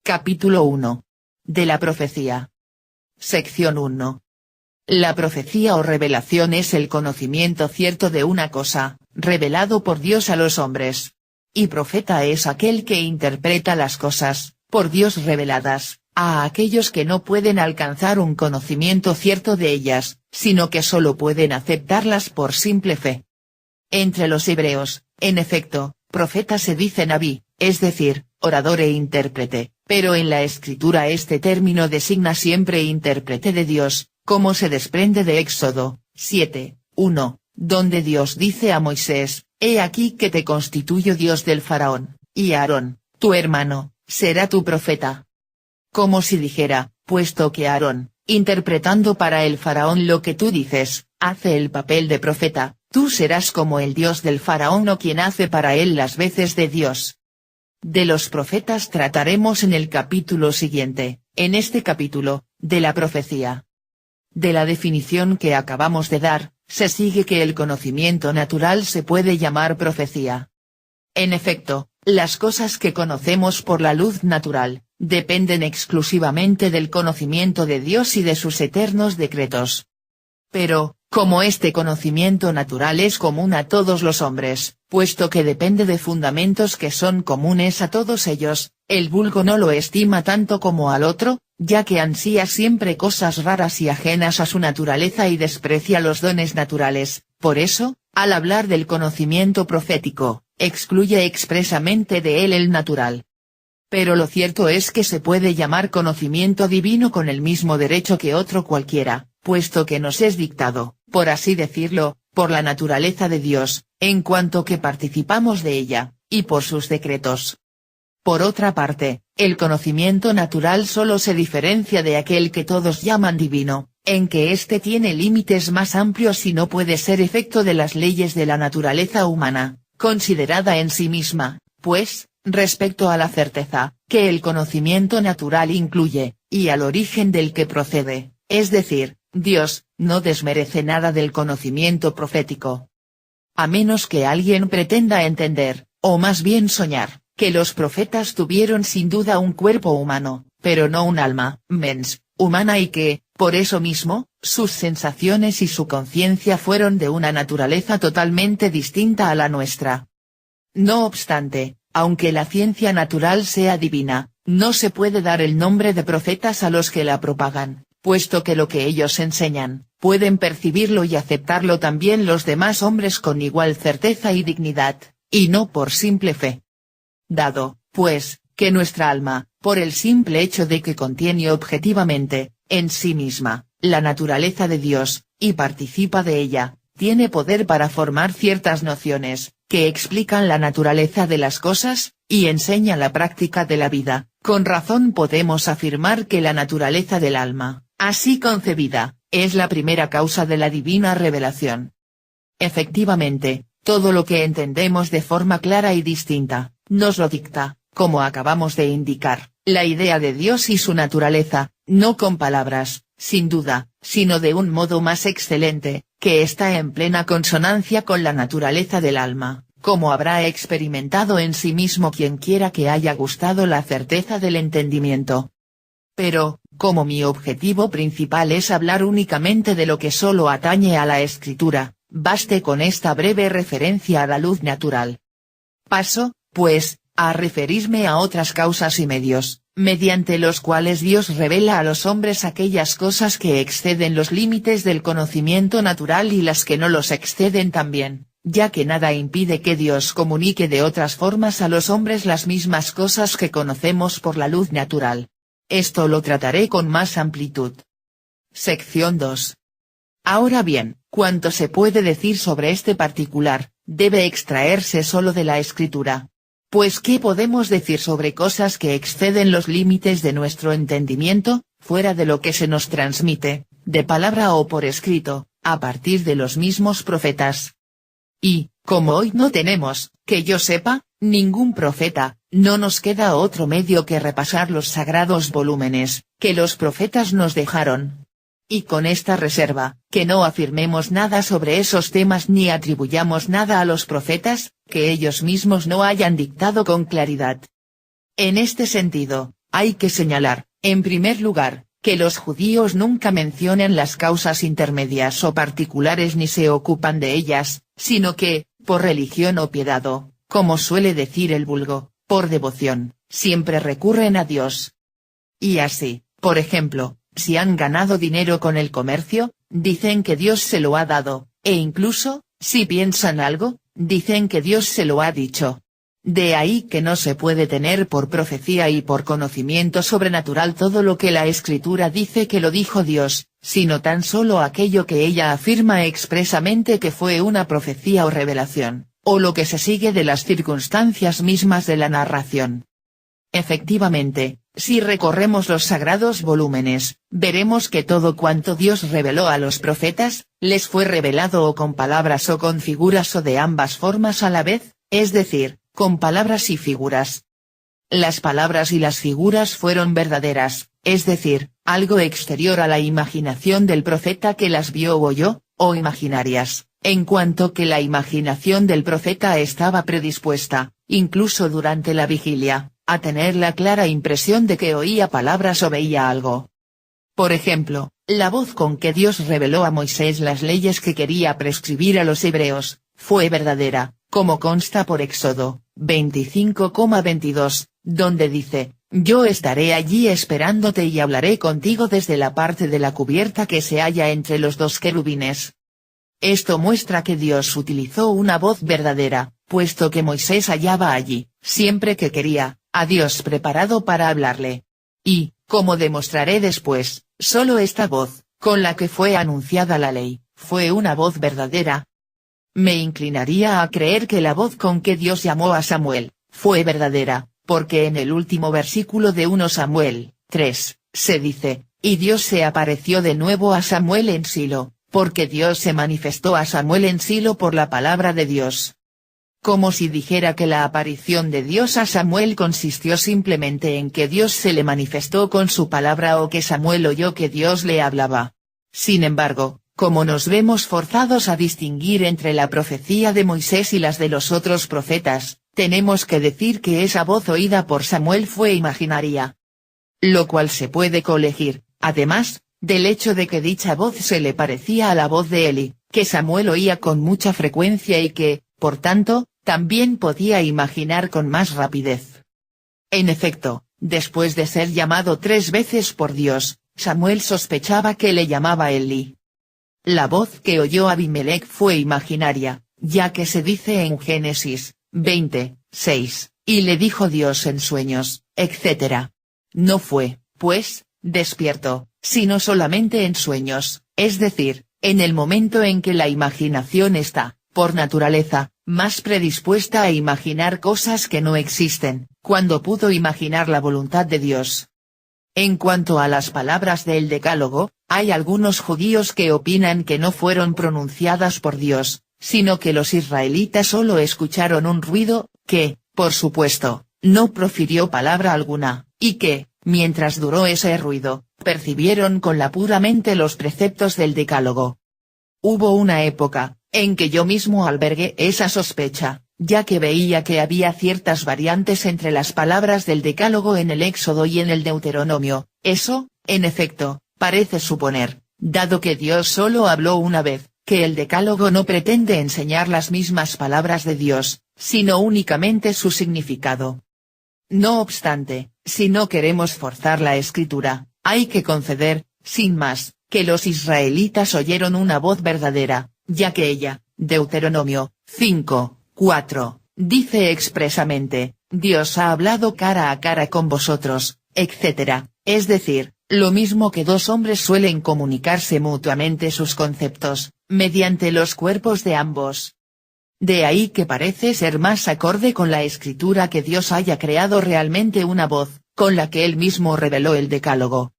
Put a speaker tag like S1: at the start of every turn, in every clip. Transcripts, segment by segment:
S1: Capítulo 1. De la profecía. Sección 1. La profecía o revelación es el conocimiento cierto de una cosa, revelado por Dios a los hombres. Y profeta es aquel que interpreta las cosas, por Dios reveladas, a aquellos que no pueden alcanzar un conocimiento cierto de ellas, sino que solo pueden aceptarlas por simple fe. Entre los hebreos, en efecto, profeta se dice nabí, es decir, orador e intérprete, pero en la escritura este término designa siempre intérprete de Dios, como se desprende de Éxodo 7:1, donde Dios dice a Moisés: He aquí que te constituyo Dios del faraón, y Aarón, tu hermano, será tu profeta. Como si dijera, puesto que Aarón, interpretando para el faraón lo que tú dices, hace el papel de profeta, tú serás como el Dios del faraón o quien hace para él las veces de Dios. De los profetas trataremos en el capítulo siguiente, en este capítulo, de la profecía. De la definición que acabamos de dar, se sigue que el conocimiento natural se puede llamar profecía. En efecto, las cosas que conocemos por la luz natural, dependen exclusivamente del conocimiento de Dios y de sus eternos decretos. Pero, como este conocimiento natural es común a todos los hombres, puesto que depende de fundamentos que son comunes a todos ellos, el vulgo no lo estima tanto como al otro, ya que ansía siempre cosas raras y ajenas a su naturaleza y desprecia los dones naturales. Por eso, al hablar del conocimiento profético, excluye expresamente de él el natural. Pero lo cierto es que se puede llamar conocimiento divino con el mismo derecho que otro cualquiera, puesto que nos es dictado, por así decirlo, por la naturaleza de Dios, en cuanto que participamos de ella, y por sus decretos. Por otra parte, el conocimiento natural solo se diferencia de aquel que todos llaman divino, en que éste tiene límites más amplios y no puede ser efecto de las leyes de la naturaleza humana, considerada en sí misma, pues, respecto a la certeza, que el conocimiento natural incluye, y al origen del que procede, es decir, Dios, no desmerece nada del conocimiento profético. A menos que alguien pretenda entender, o más bien soñar, que los profetas tuvieron sin duda un cuerpo humano, pero no un alma, mens, humana y que, por eso mismo, sus sensaciones y su conciencia fueron de una naturaleza totalmente distinta a la nuestra. No obstante, aunque la ciencia natural sea divina, no se puede dar el nombre de profetas a los que la propagan, puesto que lo que ellos enseñan, pueden percibirlo y aceptarlo también los demás hombres con igual certeza y dignidad, y no por simple fe. Dado, pues, que nuestra alma, por el simple hecho de que contiene objetivamente, en sí misma, la naturaleza de Dios, y participa de ella, tiene poder para formar ciertas nociones, que explican la naturaleza de las cosas, y enseñan la práctica de la vida, con razón podemos afirmar que la naturaleza del alma, así concebida, es la primera causa de la divina revelación. Efectivamente, todo lo que entendemos de forma clara y distinta, nos lo dicta, como acabamos de indicar, la idea de Dios y su naturaleza, no con palabras, sin duda, sino de un modo más excelente, que está en plena consonancia con la naturaleza del alma, como habrá experimentado en sí mismo quien quiera que haya gustado la certeza del entendimiento. Pero, como mi objetivo principal es hablar únicamente de lo que solo atañe a la escritura, baste con esta breve referencia a la luz natural. Paso, pues, a referirme a otras causas y medios, mediante los cuales Dios revela a los hombres aquellas cosas que exceden los límites del conocimiento natural y las que no los exceden también, ya que nada impide que Dios comunique de otras formas a los hombres las mismas cosas que conocemos por la luz natural. Esto lo trataré con más amplitud. Sección 2. Ahora bien, cuanto se puede decir sobre este particular, debe extraerse solo de la escritura. Pues ¿qué podemos decir sobre cosas que exceden los límites de nuestro entendimiento, fuera de lo que se nos transmite, de palabra o por escrito, a partir de los mismos profetas? Y, como hoy no tenemos, que yo sepa, ningún profeta, no nos queda otro medio que repasar los sagrados volúmenes, que los profetas nos dejaron. Y con esta reserva, que no afirmemos nada sobre esos temas ni atribuyamos nada a los profetas, que ellos mismos no hayan dictado con claridad. En este sentido, hay que señalar, en primer lugar, que los judíos nunca mencionan las causas intermedias o particulares ni se ocupan de ellas, sino que, por religión o piedad o, como suele decir el vulgo, por devoción, siempre recurren a Dios. Y así, por ejemplo, si han ganado dinero con el comercio, dicen que Dios se lo ha dado, e incluso, si piensan algo, dicen que Dios se lo ha dicho. De ahí que no se puede tener por profecía y por conocimiento sobrenatural todo lo que la Escritura dice que lo dijo Dios, sino tan solo aquello que ella afirma expresamente que fue una profecía o revelación, o lo que se sigue de las circunstancias mismas de la narración. Efectivamente, si recorremos los sagrados volúmenes, veremos que todo cuanto Dios reveló a los profetas, les fue revelado o con palabras o con figuras o de ambas formas a la vez, es decir, con palabras y figuras. Las palabras y las figuras fueron verdaderas, es decir, algo exterior a la imaginación del profeta que las vio o oyó, o imaginarias, en cuanto que la imaginación del profeta estaba predispuesta, incluso durante la vigilia, a tener la clara impresión de que oía palabras o veía algo. Por ejemplo, la voz con que Dios reveló a Moisés las leyes que quería prescribir a los hebreos, fue verdadera, como consta por Éxodo 25,22, donde dice, yo estaré allí esperándote y hablaré contigo desde la parte de la cubierta que se halla entre los dos querubines. Esto muestra que Dios utilizó una voz verdadera, puesto que Moisés hallaba allí, siempre que quería, a Dios preparado para hablarle. Y, como demostraré después, solo esta voz, con la que fue anunciada la ley, fue una voz verdadera. Me inclinaría a creer que la voz con que Dios llamó a Samuel, fue verdadera, porque en el último versículo de 1 Samuel 3, se dice, y Dios se apareció de nuevo a Samuel en Silo, porque Dios se manifestó a Samuel en Silo por la palabra de Dios. Como si dijera que la aparición de Dios a Samuel consistió simplemente en que Dios se le manifestó con su palabra o que Samuel oyó que Dios le hablaba. Sin embargo, como nos vemos forzados a distinguir entre la profecía de Moisés y las de los otros profetas, tenemos que decir que esa voz oída por Samuel fue imaginaria. Lo cual se puede colegir, además, del hecho de que dicha voz se le parecía a la voz de Eli, que Samuel oía con mucha frecuencia y que, por tanto, también podía imaginar con más rapidez. En efecto, después de ser llamado 3 veces por Dios, Samuel sospechaba que le llamaba Eli. La voz que oyó Abimelech fue imaginaria, ya que se dice en Génesis 20:6, y le dijo Dios en sueños, etc. No fue, pues, despierto, sino solamente en sueños, es decir, en el momento en que la imaginación está, por naturaleza, más predispuesta a imaginar cosas que no existen, cuando pudo imaginar la voluntad de Dios. En cuanto a las palabras del Decálogo, hay algunos judíos que opinan que no fueron pronunciadas por Dios, sino que los israelitas solo escucharon un ruido, que, por supuesto, no profirió palabra alguna, y que, mientras duró ese ruido, percibieron con la pura mente los preceptos del Decálogo. Hubo una época, en que yo mismo albergué esa sospecha, ya que veía que había ciertas variantes entre las palabras del Decálogo en el Éxodo y en el Deuteronomio. Eso, en efecto, parece suponer, dado que Dios solo habló una vez, que el Decálogo no pretende enseñar las mismas palabras de Dios, sino únicamente su significado. No obstante, si no queremos forzar la escritura, hay que conceder, sin más, que los israelitas oyeron una voz verdadera, ya que ella, Deuteronomio 5:4, dice expresamente, Dios ha hablado cara a cara con vosotros, etc., es decir, lo mismo que dos hombres suelen comunicarse mutuamente sus conceptos, mediante los cuerpos de ambos. De ahí que parece ser más acorde con la escritura que Dios haya creado realmente una voz, con la que él mismo reveló el Decálogo.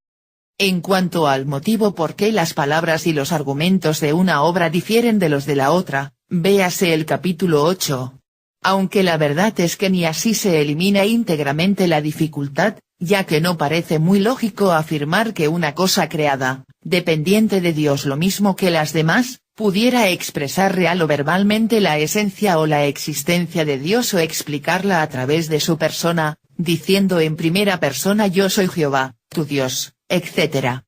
S1: En cuanto al motivo por qué las palabras y los argumentos de una obra difieren de los de la otra, véase el capítulo 8. Aunque la verdad es que ni así se elimina íntegramente la dificultad, ya que no parece muy lógico afirmar que una cosa creada, dependiente de Dios lo mismo que las demás, pudiera expresar real o verbalmente la esencia o la existencia de Dios o explicarla a través de su persona, diciendo en primera persona yo soy Jehová, tu Dios, etc.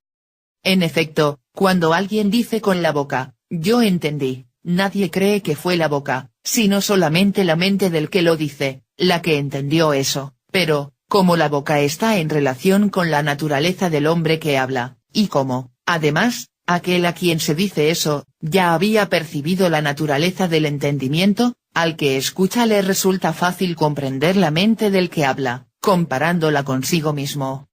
S1: En efecto, cuando alguien dice con la boca, yo entendí, nadie cree que fue la boca, sino solamente la mente del que lo dice, la que entendió eso, pero, como la boca está en relación con la naturaleza del hombre que habla, y como, además, aquel a quien se dice eso, ya había percibido la naturaleza del entendimiento, al que escucha le resulta fácil comprender la mente del que habla, comparándola consigo mismo.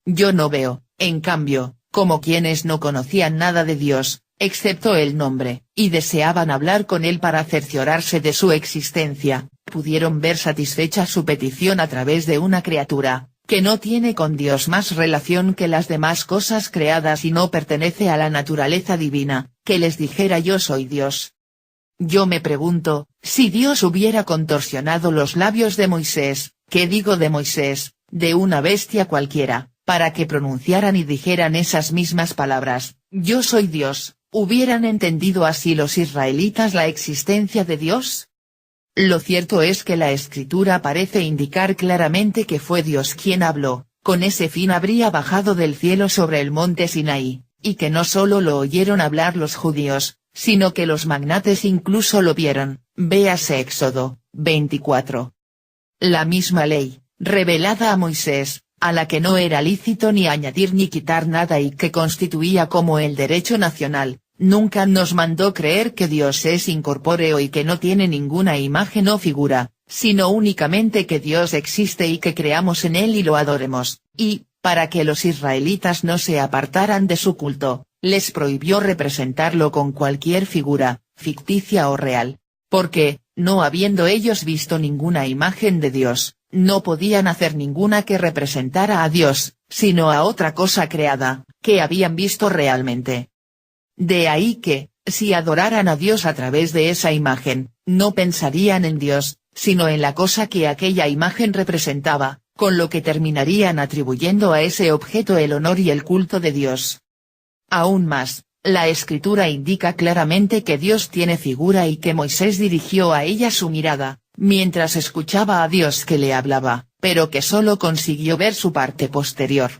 S1: Yo no veo, en cambio, como quienes no conocían nada de Dios, excepto el nombre, y deseaban hablar con él para cerciorarse de su existencia, pudieron ver satisfecha su petición a través de una criatura, que no tiene con Dios más relación que las demás cosas creadas y no pertenece a la naturaleza divina, que les dijera yo soy Dios. Yo me pregunto, si Dios hubiera contorsionado los labios de Moisés, ¿qué digo de Moisés, de una bestia cualquiera, para que pronunciaran y dijeran esas mismas palabras, yo soy Dios, ¿hubieran entendido así los israelitas la existencia de Dios? Lo cierto es que la escritura parece indicar claramente que fue Dios quien habló, con ese fin habría bajado del cielo sobre el monte Sinaí, y que no solo lo oyeron hablar los judíos, sino que los magnates incluso lo vieron, véase Éxodo 24. La misma ley, revelada a Moisés, a la que no era lícito ni añadir ni quitar nada y que constituía como el derecho nacional, nunca nos mandó creer que Dios es incorpóreo y que no tiene ninguna imagen o figura, sino únicamente que Dios existe y que creamos en él y lo adoremos, y, para que los israelitas no se apartaran de su culto, les prohibió representarlo con cualquier figura, ficticia o real, porque, no habiendo ellos visto ninguna imagen de Dios, no podían hacer ninguna que representara a Dios, sino a otra cosa creada, que habían visto realmente. De ahí que, si adoraran a Dios a través de esa imagen, no pensarían en Dios, sino en la cosa que aquella imagen representaba, con lo que terminarían atribuyendo a ese objeto el honor y el culto de Dios. Aún más, la escritura indica claramente que Dios tiene figura y que Moisés dirigió a ella su mirada, mientras escuchaba a Dios que le hablaba, pero que solo consiguió ver su parte posterior.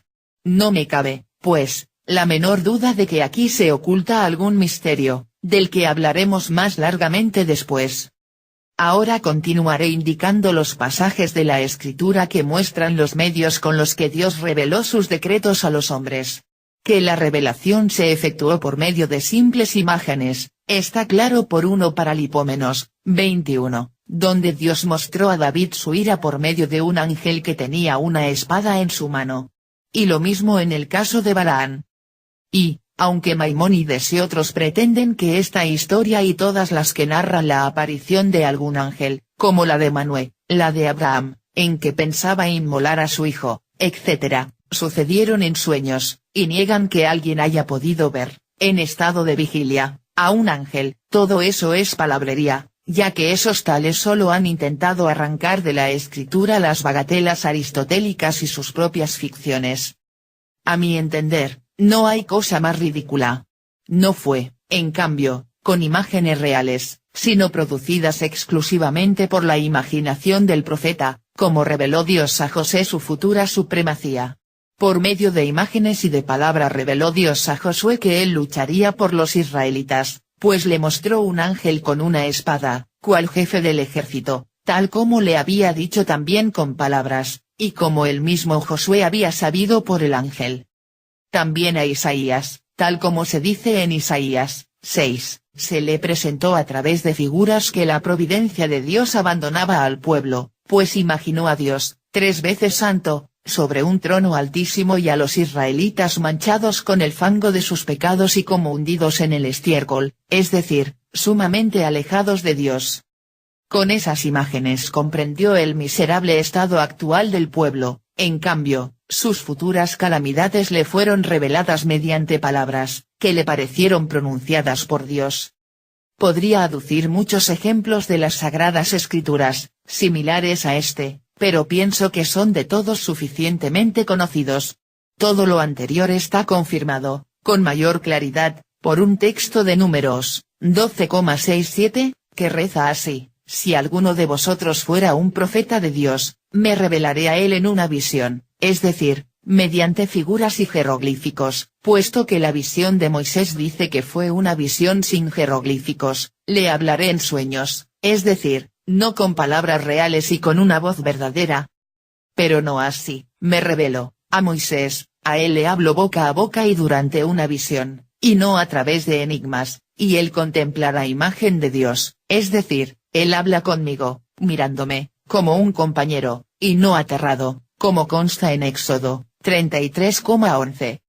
S1: No me cabe, pues, la menor duda de que aquí se oculta algún misterio, del que hablaremos más largamente después. Ahora continuaré indicando los pasajes de la escritura que muestran los medios con los que Dios reveló sus decretos a los hombres. Que la revelación se efectuó por medio de simples imágenes, está claro por 1 Paralipómenos, 21, donde Dios mostró a David su ira por medio de un ángel que tenía una espada en su mano. Y lo mismo en el caso de Balaán. Y, aunque Maimónides y otros pretenden que esta historia y todas las que narran la aparición de algún ángel, como la de Manoé, la de Abraham, en que pensaba inmolar a su hijo, etc., sucedieron en sueños, y niegan que alguien haya podido ver, en estado de vigilia, a un ángel, todo eso es palabrería, ya que esos tales solo han intentado arrancar de la escritura las bagatelas aristotélicas y sus propias ficciones. A mi entender, no hay cosa más ridícula. No fue, en cambio, con imágenes reales, sino producidas exclusivamente por la imaginación del profeta, como reveló Dios a José su futura supremacía. Por medio de imágenes y de palabras reveló Dios a Josué que él lucharía por los israelitas, pues le mostró un ángel con una espada, cual jefe del ejército, tal como le había dicho también con palabras, y como el mismo Josué había sabido por el ángel. También a Isaías, tal como se dice en Isaías 6, se le presentó a través de figuras que la providencia de Dios abandonaba al pueblo, pues imaginó a Dios, 3 veces santo, sobre un trono altísimo y a los israelitas manchados con el fango de sus pecados y como hundidos en el estiércol, es decir, sumamente alejados de Dios. Con esas imágenes comprendió el miserable estado actual del pueblo, en cambio, sus futuras calamidades le fueron reveladas mediante palabras, que le parecieron pronunciadas por Dios. Podría aducir muchos ejemplos de las Sagradas Escrituras, similares a este, pero pienso que son de todos suficientemente conocidos. Todo lo anterior está confirmado, con mayor claridad, por un texto de Números 12,67, que reza así: si alguno de vosotros fuera un profeta de Dios, me revelaré a él en una visión, es decir, mediante figuras y jeroglíficos, puesto que la visión de Moisés dice que fue una visión sin jeroglíficos, le hablaré en sueños, es decir, no con palabras reales y con una voz verdadera. Pero no así, me reveló, a Moisés, a él le hablo boca a boca y durante una visión, y no a través de enigmas, y él contempla la imagen de Dios, es decir, él habla conmigo, mirándome, como un compañero, y no aterrado, como consta en Éxodo 33,11.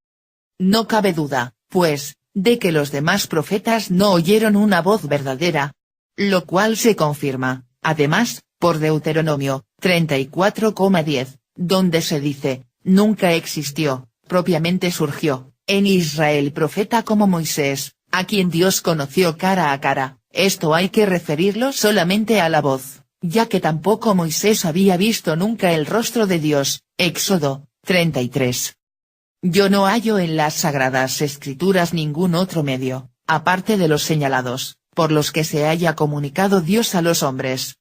S1: No cabe duda, pues, de que los demás profetas no oyeron una voz verdadera. Lo cual se confirma, además, por Deuteronomio 34,10, donde se dice, nunca existió, propiamente surgió, en Israel profeta como Moisés, a quien Dios conoció cara a cara. Esto hay que referirlo solamente a la voz, ya que tampoco Moisés había visto nunca el rostro de Dios, Éxodo 33. Yo no hallo en las Sagradas Escrituras ningún otro medio, aparte de los señalados, por los que se haya comunicado Dios a los hombres.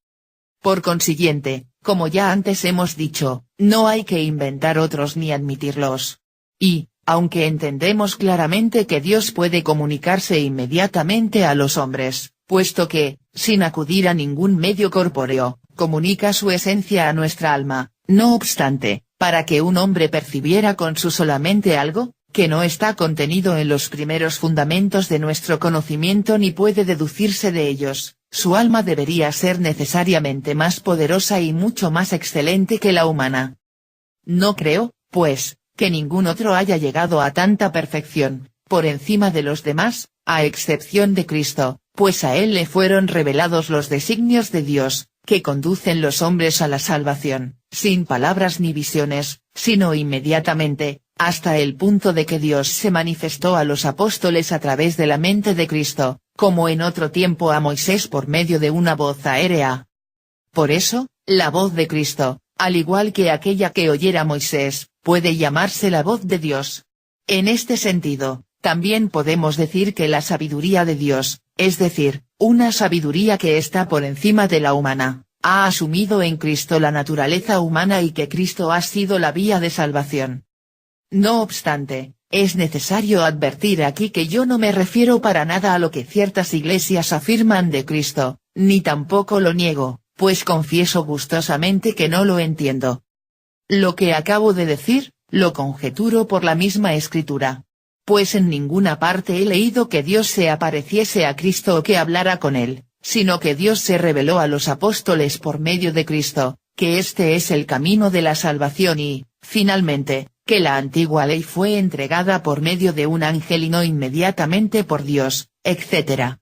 S1: Por consiguiente, como ya antes hemos dicho, no hay que inventar otros ni admitirlos. Y, aunque entendemos claramente que Dios puede comunicarse inmediatamente a los hombres, puesto que, sin acudir a ningún medio corpóreo, comunica su esencia a nuestra alma, no obstante, para que un hombre percibiera con su sola mente algo, que no está contenido en los primeros fundamentos de nuestro conocimiento ni puede deducirse de ellos, su alma debería ser necesariamente más poderosa y mucho más excelente que la humana. No creo, pues, que ningún otro haya llegado a tanta perfección, por encima de los demás, a excepción de Cristo, pues a él le fueron revelados los designios de Dios, que conducen los hombres a la salvación, sin palabras ni visiones, sino inmediatamente, hasta el punto de que Dios se manifestó a los apóstoles a través de la mente de Cristo, como en otro tiempo a Moisés por medio de una voz aérea. Por eso, la voz de Cristo, al igual que aquella que oyera Moisés, puede llamarse la voz de Dios. En este sentido, también podemos decir que la sabiduría de Dios, es decir, una sabiduría que está por encima de la humana, ha asumido en Cristo la naturaleza humana y que Cristo ha sido la vía de salvación. No obstante, es necesario advertir aquí que yo no me refiero para nada a lo que ciertas iglesias afirman de Cristo, ni tampoco lo niego, pues confieso gustosamente que no lo entiendo. Lo que acabo de decir, lo conjeturo por la misma Escritura. Pues en ninguna parte he leído que Dios se apareciese a Cristo o que hablara con él, sino que Dios se reveló a los apóstoles por medio de Cristo, que este es el camino de la salvación y, finalmente, que la antigua ley fue entregada por medio de un ángel y no inmediatamente por Dios, etc.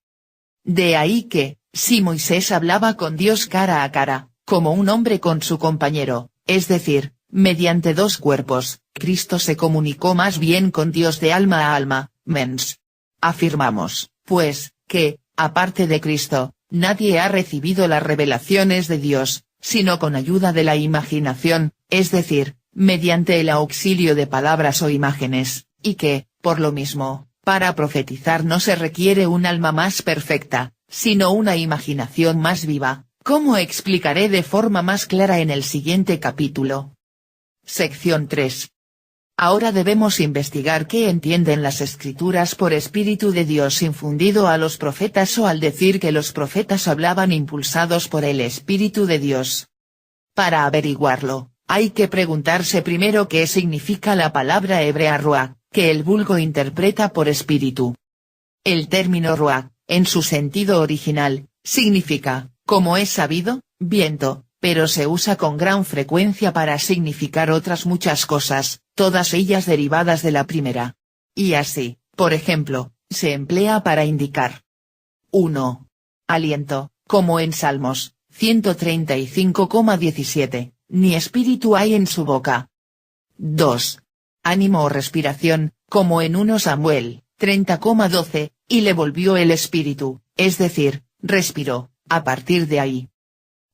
S1: De ahí que, si Moisés hablaba con Dios cara a cara, como un hombre con su compañero, es decir, mediante dos cuerpos, Cristo se comunicó más bien con Dios de alma a alma, mens. Afirmamos, pues, que, aparte de Cristo, nadie ha recibido las revelaciones de Dios, sino con ayuda de la imaginación, es decir, mediante el auxilio de palabras o imágenes, y que, por lo mismo, para profetizar no se requiere un alma más perfecta, sino una imaginación más viva, como explicaré de forma más clara en el siguiente capítulo. Sección 3. Ahora debemos investigar qué entienden las Escrituras por Espíritu de Dios infundido a los profetas o al decir que los profetas hablaban impulsados por el Espíritu de Dios. Para averiguarlo, hay que preguntarse primero qué significa la palabra hebrea ruach, que el vulgo interpreta por espíritu. El término ruach, en su sentido original, significa, como es sabido, viento, pero se usa con gran frecuencia para significar otras muchas cosas, todas ellas derivadas de la primera. Y así, por ejemplo, se emplea para indicar 1. Aliento, como en Salmos 135,17, ni espíritu hay en su boca. 2. Ánimo o respiración, como en 1 Samuel 30,12, y le volvió el espíritu, es decir, respiró, a partir de ahí.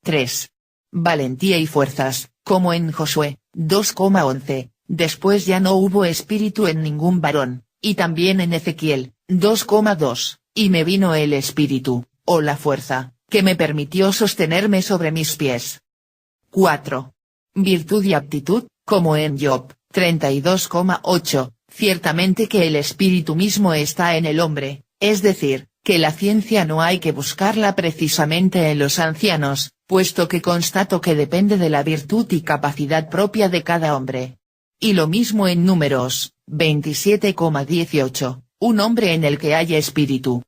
S1: 3. Valentía y fuerzas, como en Josué 2,11, después ya no hubo espíritu en ningún varón, y también en Ezequiel 2,2, y me vino el espíritu, o la fuerza, que me permitió sostenerme sobre mis pies. 4. virtud y aptitud, como en Job 32,8, ciertamente que el espíritu mismo está en el hombre, es decir, que la ciencia no hay que buscarla precisamente en los ancianos, puesto que constato que depende de la virtud y capacidad propia de cada hombre. Y lo mismo en Números 27,18, un hombre en el que haya espíritu.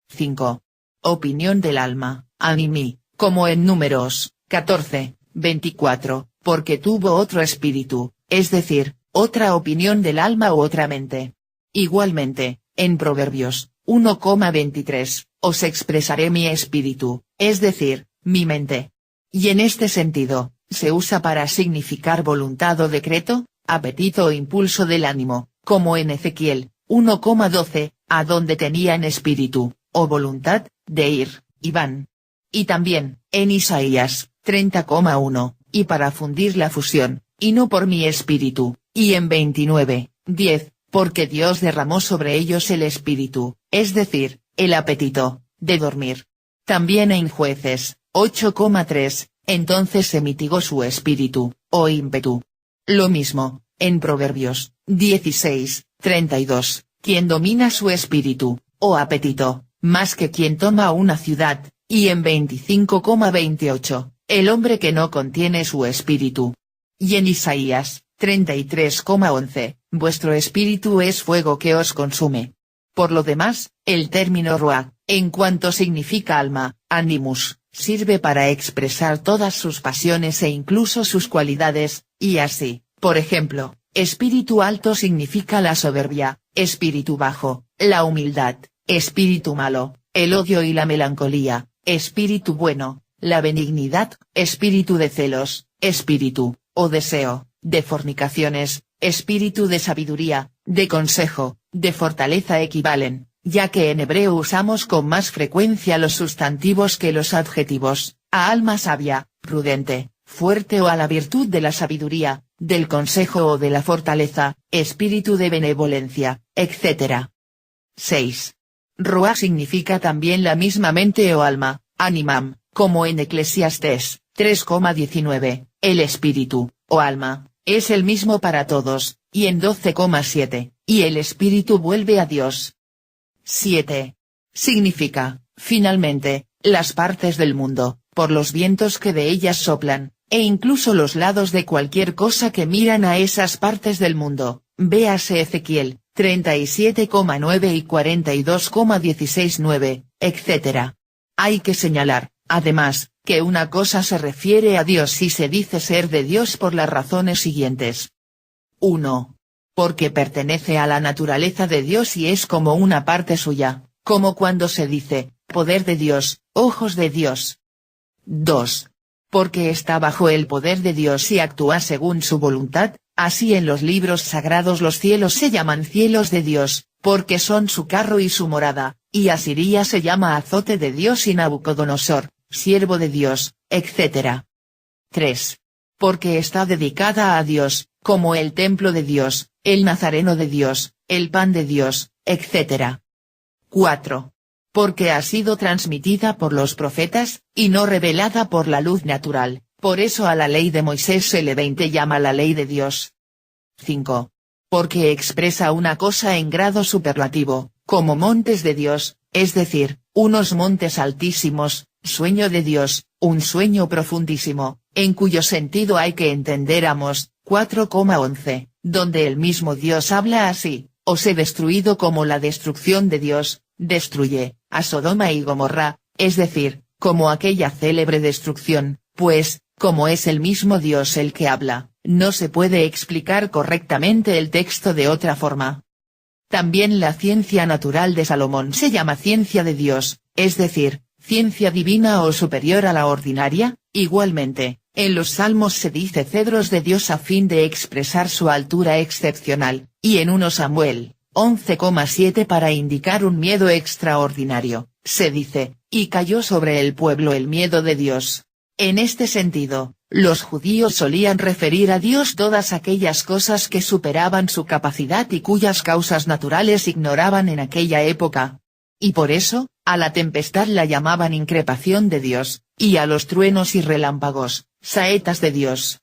S1: 5. Opinión del alma, animi, como en Números 14:24, porque tuvo otro espíritu, es decir, otra opinión del alma u otra mente. Igualmente, en Proverbios 1,23, os expresaré mi espíritu, es decir, mi mente. Y en este sentido, se usa para significar voluntad o decreto, apetito o impulso del ánimo, como en Ezequiel 1,12, a donde tenían espíritu, o voluntad, de ir, y van. Y también, en Isaías 30,1, y para fundir la fusión, y no por mi espíritu, y en 29:10, porque Dios derramó sobre ellos el espíritu, es decir, el apetito, de dormir. También en Jueces 8,3, entonces se mitigó su espíritu, o ímpetu. Lo mismo, en Proverbios 16:32, quien domina su espíritu, o apetito, más que quien toma una ciudad, y en 25,28, el hombre que no contiene su espíritu. Y en Isaías 33,11, vuestro espíritu es fuego que os consume. Por lo demás, el término ruach, en cuanto significa alma, animus, sirve para expresar todas sus pasiones e incluso sus cualidades, y así, por ejemplo, espíritu alto significa la soberbia, espíritu bajo, la humildad, espíritu malo, el odio y la melancolía, espíritu bueno, la benignidad, espíritu de celos, espíritu, o deseo, de fornicaciones, espíritu de sabiduría, de consejo, de fortaleza equivalen, ya que en hebreo usamos con más frecuencia los sustantivos que los adjetivos, a alma sabia, prudente, fuerte o a la virtud de la sabiduría, del consejo o de la fortaleza, espíritu de benevolencia, etc. 6. Ruach significa también la misma mente o alma, animam, como en Eclesiastés 3,19, el espíritu, o alma, es el mismo para todos, y en 12,7, y el espíritu vuelve a Dios. 7. Significa, finalmente, las partes del mundo, por los vientos que de ellas soplan, e incluso los lados de cualquier cosa que miran a esas partes del mundo, véase Ezequiel 37,9 y 42,16-9, etc. Hay que señalar, además, que una cosa se refiere a Dios si se dice ser de Dios por las razones siguientes. 1. Porque pertenece a la naturaleza de Dios y es como una parte suya, como cuando se dice, poder de Dios, ojos de Dios. 2. Porque está bajo el poder de Dios y actúa según su voluntad, así en los libros sagrados los cielos se llaman cielos de Dios, porque son su carro y su morada, y Asiria se llama azote de Dios y Nabucodonosor, siervo de Dios, etc. 3. Porque está dedicada a Dios, como el templo de Dios, el nazareno de Dios, el pan de Dios, etc. 4. Porque ha sido transmitida por los profetas, y no revelada por la luz natural, por eso a la ley de Moisés se le llama la ley de Dios. 5. Porque expresa una cosa en grado superlativo, como montes de Dios, es decir, unos montes altísimos, sueño de Dios, un sueño profundísimo, en cuyo sentido hay que entender Amos 4,11, donde el mismo Dios habla así, os he destruido como la destrucción de Dios, destruye, a Sodoma y Gomorra, es decir, como aquella célebre destrucción, pues, como es el mismo Dios el que habla, no se puede explicar correctamente el texto de otra forma. También la ciencia natural de Salomón se llama ciencia de Dios, es decir, ciencia divina o superior a la ordinaria. Igualmente, en los Salmos se dice cedros de Dios a fin de expresar su altura excepcional, y en 1 Samuel 11,7 para indicar un miedo extraordinario, se dice, y cayó sobre el pueblo el miedo de Dios. En este sentido, los judíos solían referir a Dios todas aquellas cosas que superaban su capacidad y cuyas causas naturales ignoraban en aquella época. Y por eso, a la tempestad la llamaban increpación de Dios, y a los truenos y relámpagos, saetas de Dios.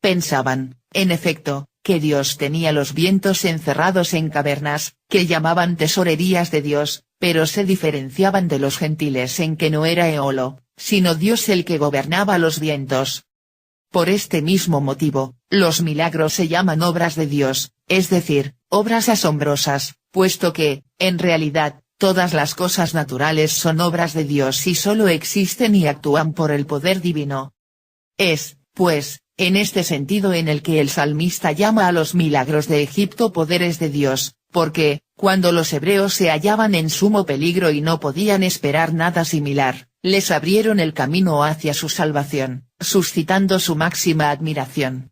S1: Pensaban, en efecto, que Dios tenía los vientos encerrados en cavernas, que llamaban tesorerías de Dios, pero se diferenciaban de los gentiles en que no era Eolo, sino Dios el que gobernaba los vientos. Por este mismo motivo, los milagros se llaman obras de Dios, es decir, obras asombrosas, puesto que, en realidad, todas las cosas naturales son obras de Dios y solo existen y actúan por el poder divino. Es, pues, en este sentido en el que el salmista llama a los milagros de Egipto poderes de Dios, porque, cuando los hebreos se hallaban en sumo peligro y no podían esperar nada similar, les abrieron el camino hacia su salvación, suscitando su máxima admiración.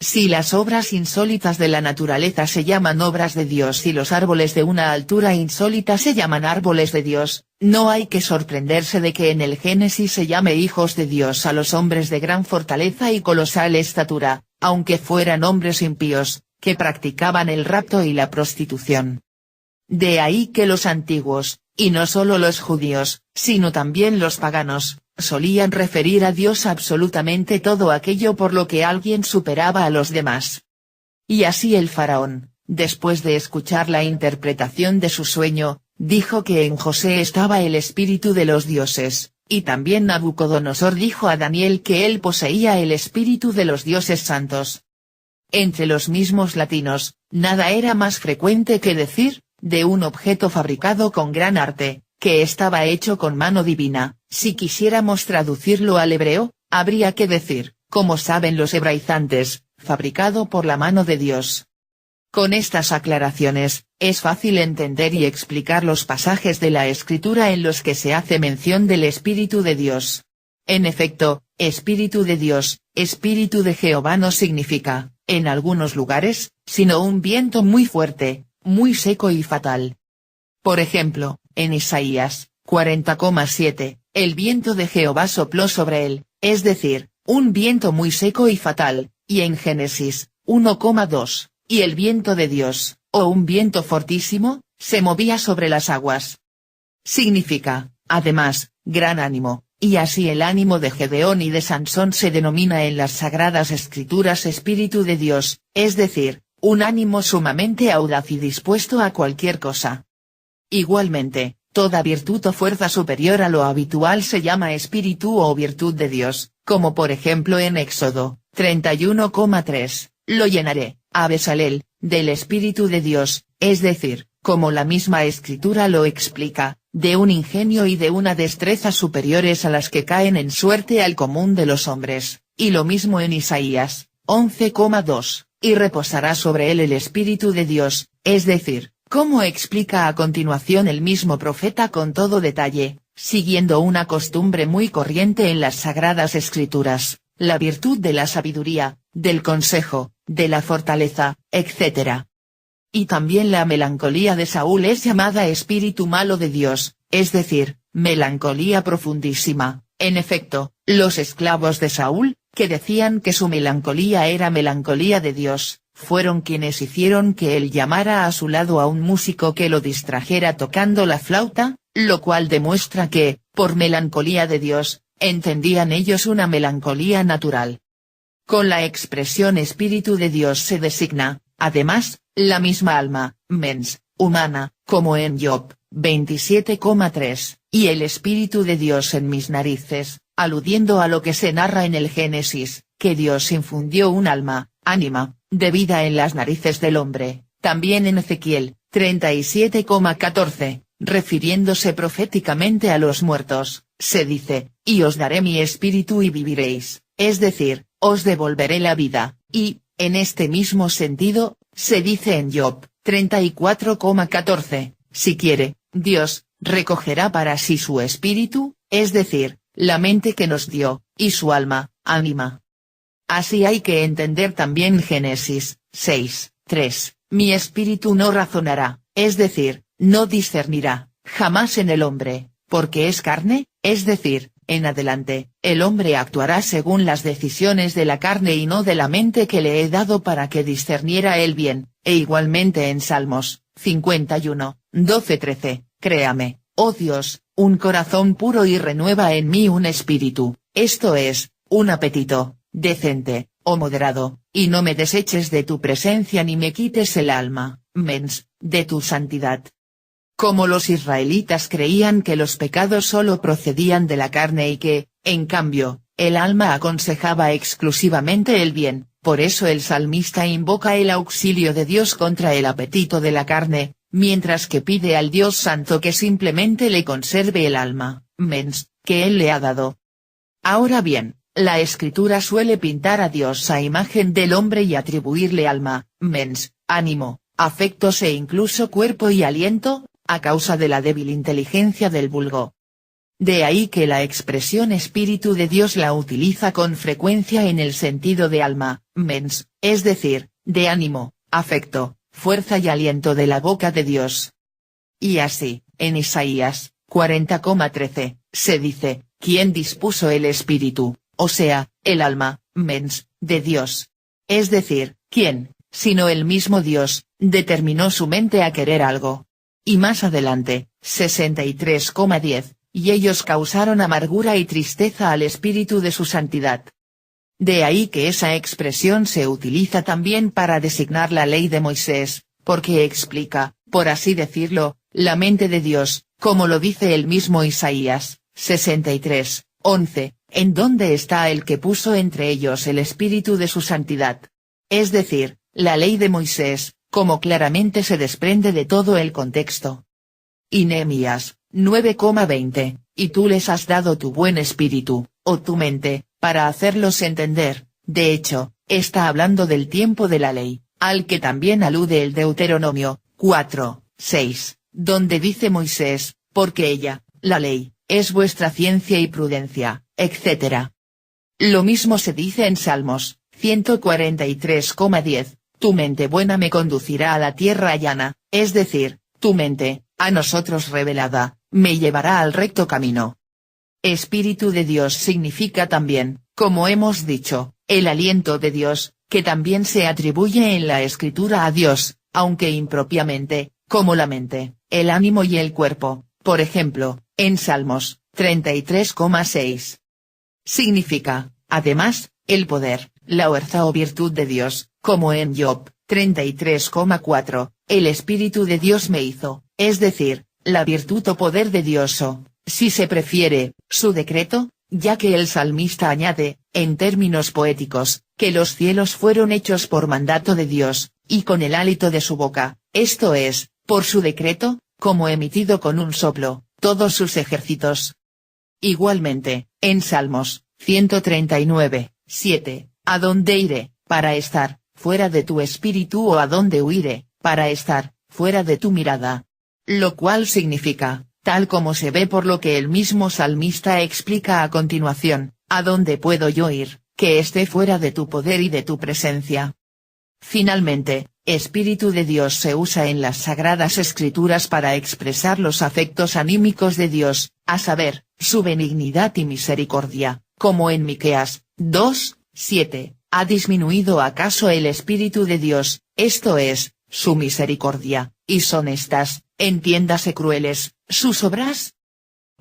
S1: Si las obras insólitas de la naturaleza se llaman obras de Dios y los árboles de una altura insólita se llaman árboles de Dios, no hay que sorprenderse de que en el Génesis se llame hijos de Dios a los hombres de gran fortaleza y colosal estatura, aunque fueran hombres impíos, que practicaban el rapto y la prostitución. De ahí que los antiguos, y no solo los judíos, sino también los paganos, solían referir a Dios absolutamente todo aquello por lo que alguien superaba a los demás. Y así el faraón, después de escuchar la interpretación de su sueño, dijo que en José estaba el espíritu de los dioses, y también Nabucodonosor dijo a Daniel que él poseía el espíritu de los dioses santos. Entre los mismos latinos, nada era más frecuente que decir, de un objeto fabricado con gran arte, que estaba hecho con mano divina. Si quisiéramos traducirlo al hebreo, habría que decir, como saben los hebraizantes, fabricado por la mano de Dios. Con estas aclaraciones, es fácil entender y explicar los pasajes de la Escritura en los que se hace mención del Espíritu de Dios. En efecto, Espíritu de Dios, Espíritu de Jehová no significa, en algunos lugares, sino un viento muy fuerte, muy seco y fatal. Por ejemplo, en Isaías 40,7, el viento de Jehová sopló sobre él, es decir, un viento muy seco y fatal, y en Génesis 1,2, y el viento de Dios, o un viento fortísimo, se movía sobre las aguas. Significa, además, gran ánimo, y así el ánimo de Gedeón y de Sansón se denomina en las Sagradas Escrituras Espíritu de Dios, es decir, un ánimo sumamente audaz y dispuesto a cualquier cosa. Igualmente, toda virtud o fuerza superior a lo habitual se llama espíritu o virtud de Dios, como por ejemplo en Éxodo 31,3, lo llenaré, a Besaleel, del espíritu de Dios, es decir, como la misma escritura lo explica, de un ingenio y de una destreza superiores a las que caen en suerte al común de los hombres, y lo mismo en Isaías 11,2, y reposará sobre él el espíritu de Dios, es decir, como explica a continuación el mismo profeta con todo detalle, siguiendo una costumbre muy corriente en las Sagradas Escrituras, la virtud de la sabiduría, del consejo, de la fortaleza, etc. Y también la melancolía de Saúl es llamada espíritu malo de Dios, es decir, melancolía profundísima. En efecto, los esclavos de Saúl, que decían que su melancolía era melancolía de Dios, fueron quienes hicieron que él llamara a su lado a un músico que lo distrajera tocando la flauta, lo cual demuestra que, por melancolía de Dios, entendían ellos una melancolía natural. Con la expresión espíritu de Dios se designa, además, la misma alma, mens, humana, como en Job 27,3, y el espíritu de Dios en mis narices, aludiendo a lo que se narra en el Génesis, que Dios infundió un alma, ánima, de vida en las narices del hombre. También en Ezequiel 37,14, refiriéndose proféticamente a los muertos, se dice, y os daré mi espíritu y viviréis, es decir, os devolveré la vida, y, en este mismo sentido, se dice en Job 34,14, si quiere, Dios, recogerá para sí su espíritu, es decir, la mente que nos dio, y su alma, ánima. Así hay que entender también Génesis 6:3, mi espíritu no razonará, es decir, no discernirá, jamás en el hombre, porque es carne, es decir, en adelante, el hombre actuará según las decisiones de la carne y no de la mente que le he dado para que discerniera el bien, e igualmente en Salmos 51:12-13, créame, oh Dios, un corazón puro y renueva en mí un espíritu, esto es, un apetito decente, oh moderado, y no me deseches de tu presencia ni me quites el alma, mens, de tu santidad. Como los israelitas creían que los pecados solo procedían de la carne y que, en cambio, el alma aconsejaba exclusivamente el bien, por eso el salmista invoca el auxilio de Dios contra el apetito de la carne, mientras que pide al Dios Santo que simplemente le conserve el alma, mens, que Él le ha dado. Ahora bien, la Escritura suele pintar a Dios a imagen del hombre y atribuirle alma, mens, ánimo, afectos e incluso cuerpo y aliento, a causa de la débil inteligencia del vulgo. De ahí que la expresión Espíritu de Dios la utiliza con frecuencia en el sentido de alma, mens, es decir, de ánimo, afecto, fuerza y aliento de la boca de Dios. Y así, en Isaías 40,13, se dice, ¿quién dispuso el Espíritu, o sea, el alma, mens, de Dios? Es decir, ¿quién, sino el mismo Dios, determinó su mente a querer algo? Y más adelante, 63,10, y ellos causaron amargura y tristeza al Espíritu de su santidad. De ahí que esa expresión se utiliza también para designar la ley de Moisés, porque explica, por así decirlo, la mente de Dios, como lo dice el mismo Isaías, 63:11, en donde está el que puso entre ellos el Espíritu de su santidad. Es decir, la ley de Moisés, como claramente se desprende de todo el contexto. Y Nehemías 9,20, y tú les has dado tu buen espíritu, o tu mente, para hacerlos entender, de hecho, está hablando del tiempo de la ley, al que también alude el Deuteronomio 4:6, donde dice Moisés, porque ella, la ley, es vuestra ciencia y prudencia, etc. Lo mismo se dice en Salmos 143,10, tu mente buena me conducirá a la tierra llana, es decir, tu mente, a nosotros revelada, me llevará al recto camino. Espíritu de Dios significa también, como hemos dicho, el aliento de Dios, que también se atribuye en la Escritura a Dios, aunque impropiamente, como la mente, el ánimo y el cuerpo, por ejemplo, en Salmos 33,6. Significa, además, el poder, la fuerza o virtud de Dios, como en Job 33,4, el Espíritu de Dios me hizo, es decir, la virtud o poder de Dios o, si se prefiere, su decreto, ya que el salmista añade, en términos poéticos, que los cielos fueron hechos por mandato de Dios, y con el hálito de su boca, esto es, por su decreto, como emitido con un soplo, todos sus ejércitos. Igualmente, en Salmos 139:7, ¿a dónde iré, para estar, fuera de tu espíritu o a dónde huiré, para estar, fuera de tu mirada? Lo cual significa, tal como se ve por lo que el mismo salmista explica a continuación, ¿a dónde puedo yo ir, que esté fuera de tu poder y de tu presencia? Finalmente, Espíritu de Dios se usa en las Sagradas Escrituras para expresar los afectos anímicos de Dios, a saber, su benignidad y misericordia, como en Miqueas 2:7, ¿ha disminuido acaso el Espíritu de Dios, esto es, su misericordia, y son estas, entiéndase crueles, sus obras?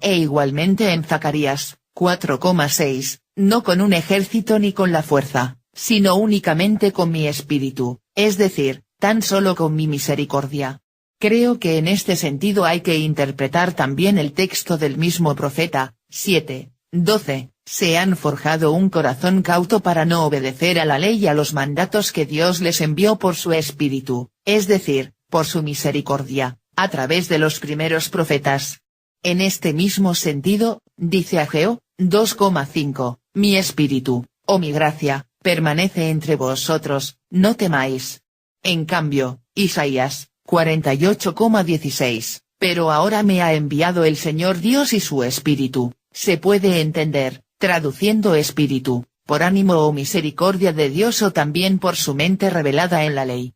S1: E igualmente en Zacarías 4,6, no con un ejército ni con la fuerza, sino únicamente con mi espíritu, es decir, tan solo con mi misericordia. Creo que en este sentido hay que interpretar también el texto del mismo profeta, 7:12, se han forjado un corazón cauto para no obedecer a la ley y a los mandatos que Dios les envió por su espíritu, es decir, por su misericordia, a través de los primeros profetas. En este mismo sentido, dice Ageo 2,5, mi espíritu, o mi gracia, permanece entre vosotros, no temáis. En cambio, Isaías 48,16, pero ahora me ha enviado el Señor Dios y su espíritu, se puede entender, traduciendo espíritu, por ánimo o misericordia de Dios o también por su mente revelada en la ley.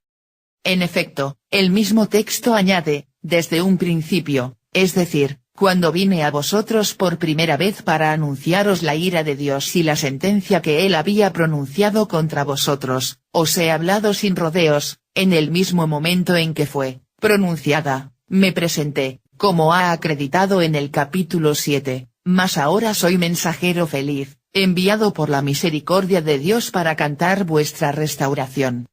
S1: En efecto, el mismo texto añade, desde un principio, es decir, cuando vine a vosotros por primera vez para anunciaros la ira de Dios y la sentencia que él había pronunciado contra vosotros, os he hablado sin rodeos, en el mismo momento en que fue pronunciada, me presenté, como ha acreditado en el capítulo 7, mas ahora soy mensajero feliz, enviado por la misericordia de Dios para cantar vuestra restauración.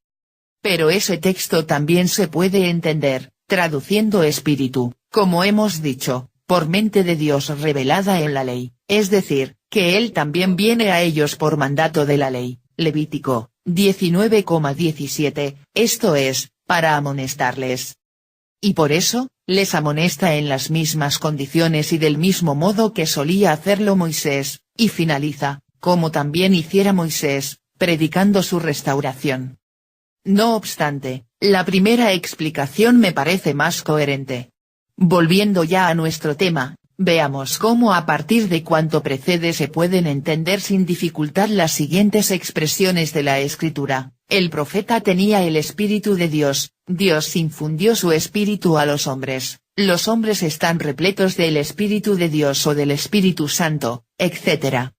S1: Pero ese texto también se puede entender, traduciendo espíritu, como hemos dicho, por mente de Dios revelada en la ley, es decir, que Él también viene a ellos por mandato de la ley, Levítico 19,17, esto es, para amonestarles. Y por eso, les amonesta en las mismas condiciones y del mismo modo que solía hacerlo Moisés, y finaliza, como también hiciera Moisés, predicando su restauración. No obstante, la primera explicación me parece más coherente. Volviendo ya a nuestro tema, veamos cómo a partir de cuanto precede se pueden entender sin dificultad las siguientes expresiones de la Escritura. El profeta tenía el Espíritu de Dios, Dios infundió su Espíritu a los hombres están repletos del Espíritu de Dios o del Espíritu Santo, etc.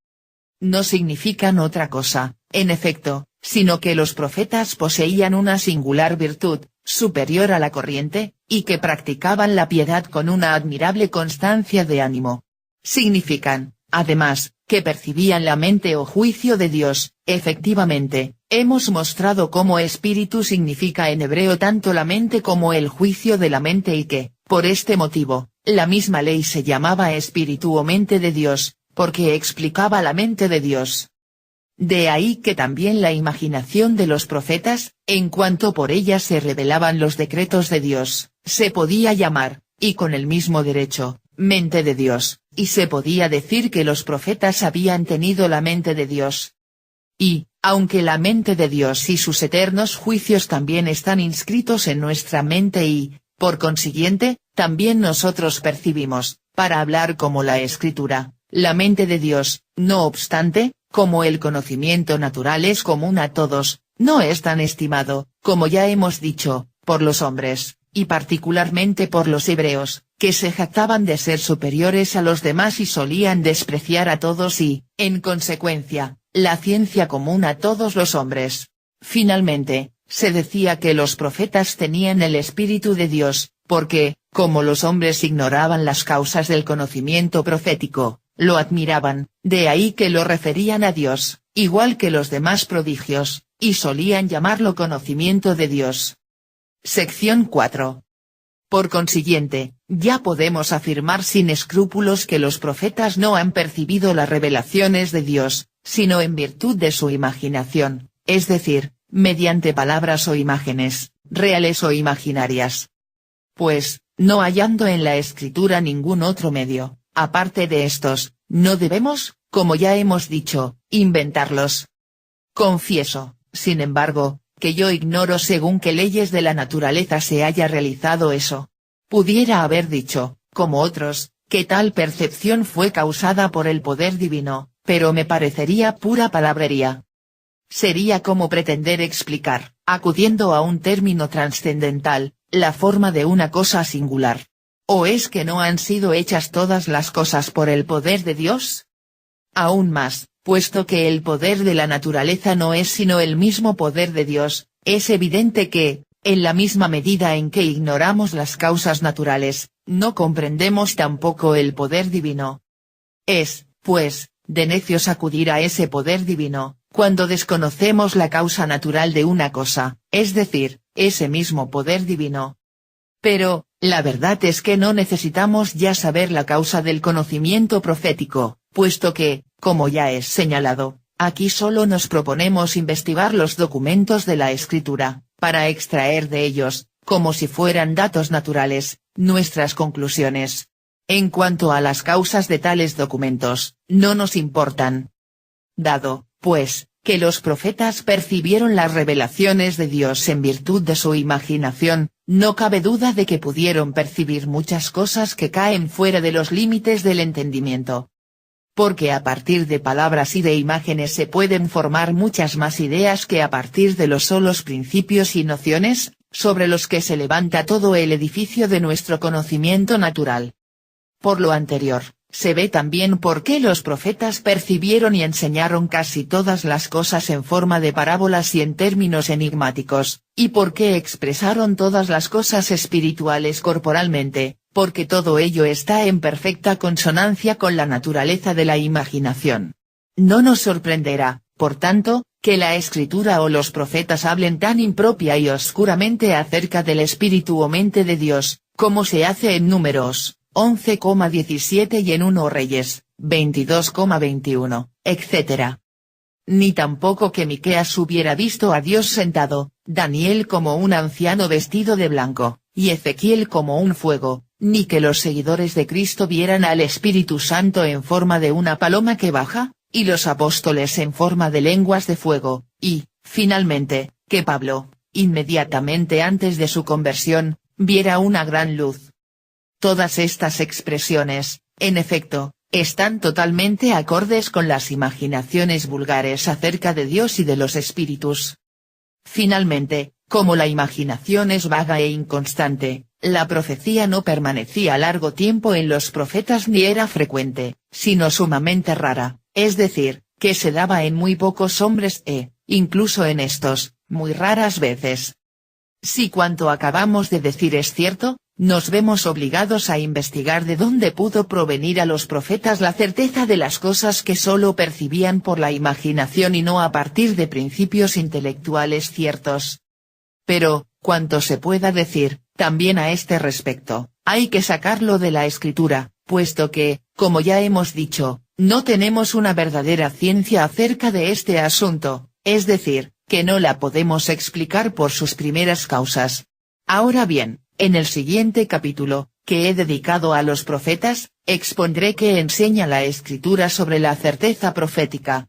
S1: No significan otra cosa, en efecto, sino que los profetas poseían una singular virtud, superior a la corriente, y que practicaban la piedad con una admirable constancia de ánimo. Significan, además, que percibían la mente o juicio de Dios. Efectivamente, hemos mostrado cómo espíritu significa en hebreo tanto la mente como el juicio de la mente y que, por este motivo, la misma ley se llamaba espíritu o mente de Dios, porque explicaba la mente de Dios. De ahí que también la imaginación de los profetas, en cuanto por ella se revelaban los decretos de Dios, se podía llamar, y con el mismo derecho, mente de Dios, y se podía decir que los profetas habían tenido la mente de Dios. Y, aunque la mente de Dios y sus eternos juicios también están inscritos en nuestra mente y, por consiguiente, también nosotros percibimos, para hablar como la Escritura, la mente de Dios, no obstante, como el conocimiento natural es común a todos, no es tan estimado, como ya hemos dicho, por los hombres, y particularmente por los hebreos, que se jactaban de ser superiores a los demás y solían despreciar a todos y, en consecuencia, la ciencia común a todos los hombres. Finalmente, se decía que los profetas tenían el Espíritu de Dios, porque, como los hombres ignoraban las causas del conocimiento profético, lo admiraban, de ahí que lo referían a Dios, igual que los demás prodigios, y solían llamarlo conocimiento de Dios. Sección 4. Por consiguiente, ya podemos afirmar sin escrúpulos que los profetas no han percibido las revelaciones de Dios, sino en virtud de su imaginación, es decir, mediante palabras o imágenes, reales o imaginarias. Pues, no hallando en la Escritura ningún otro medio, aparte de estos, no debemos, como ya hemos dicho, inventarlos. Confieso, sin embargo, que yo ignoro según qué leyes de la naturaleza se haya realizado eso. Pudiera haber dicho, como otros, que tal percepción fue causada por el poder divino, pero me parecería pura palabrería. Sería como pretender explicar, acudiendo a un término trascendental, la forma de una cosa singular. ¿O es que no han sido hechas todas las cosas por el poder de Dios? Aún más, puesto que el poder de la naturaleza no es sino el mismo poder de Dios, es evidente que, en la misma medida en que ignoramos las causas naturales, no comprendemos tampoco el poder divino. Es, pues, de necios acudir a ese poder divino, cuando desconocemos la causa natural de una cosa, es decir, ese mismo poder divino. Pero, la verdad es que no necesitamos ya saber la causa del conocimiento profético, puesto que, como ya es señalado, aquí solo nos proponemos investigar los documentos de la Escritura, para extraer de ellos, como si fueran datos naturales, nuestras conclusiones. En cuanto a las causas de tales documentos, no nos importan. Dado, pues, que los profetas percibieron las revelaciones de Dios en virtud de su imaginación, no cabe duda de que pudieron percibir muchas cosas que caen fuera de los límites del entendimiento. Porque a partir de palabras y de imágenes se pueden formar muchas más ideas que a partir de los solos principios y nociones, sobre los que se levanta todo el edificio de nuestro conocimiento natural. Por lo anterior, se ve también por qué los profetas percibieron y enseñaron casi todas las cosas en forma de parábolas y en términos enigmáticos, y por qué expresaron todas las cosas espirituales corporalmente, porque todo ello está en perfecta consonancia con la naturaleza de la imaginación. No nos sorprenderá, por tanto, que la Escritura o los profetas hablen tan impropia y oscuramente acerca del espíritu o mente de Dios, como se hace en Números 11,17 y en 1 Reyes 22,21, etc. Ni tampoco que Miqueas hubiera visto a Dios sentado, Daniel como un anciano vestido de blanco, y Ezequiel como un fuego, ni que los seguidores de Cristo vieran al Espíritu Santo en forma de una paloma que baja, y los apóstoles en forma de lenguas de fuego, y, finalmente, que Pablo, inmediatamente antes de su conversión, viera una gran luz. Todas estas expresiones, en efecto, están totalmente acordes con las imaginaciones vulgares acerca de Dios y de los espíritus. Finalmente, como la imaginación es vaga e inconstante, la profecía no permanecía largo tiempo en los profetas ni era frecuente, sino sumamente rara, es decir, que se daba en muy pocos hombres incluso en estos, muy raras veces. Si cuanto acabamos de decir es cierto, nos vemos obligados a investigar de dónde pudo provenir a los profetas la certeza de las cosas que solo percibían por la imaginación y no a partir de principios intelectuales ciertos. Pero, cuanto se pueda decir, también a este respecto, hay que sacarlo de la Escritura, puesto que, como ya hemos dicho, no tenemos una verdadera ciencia acerca de este asunto, es decir, que no la podemos explicar por sus primeras causas. Ahora bien, en el siguiente capítulo, que he dedicado a los profetas, expondré qué enseña la Escritura sobre la certeza profética,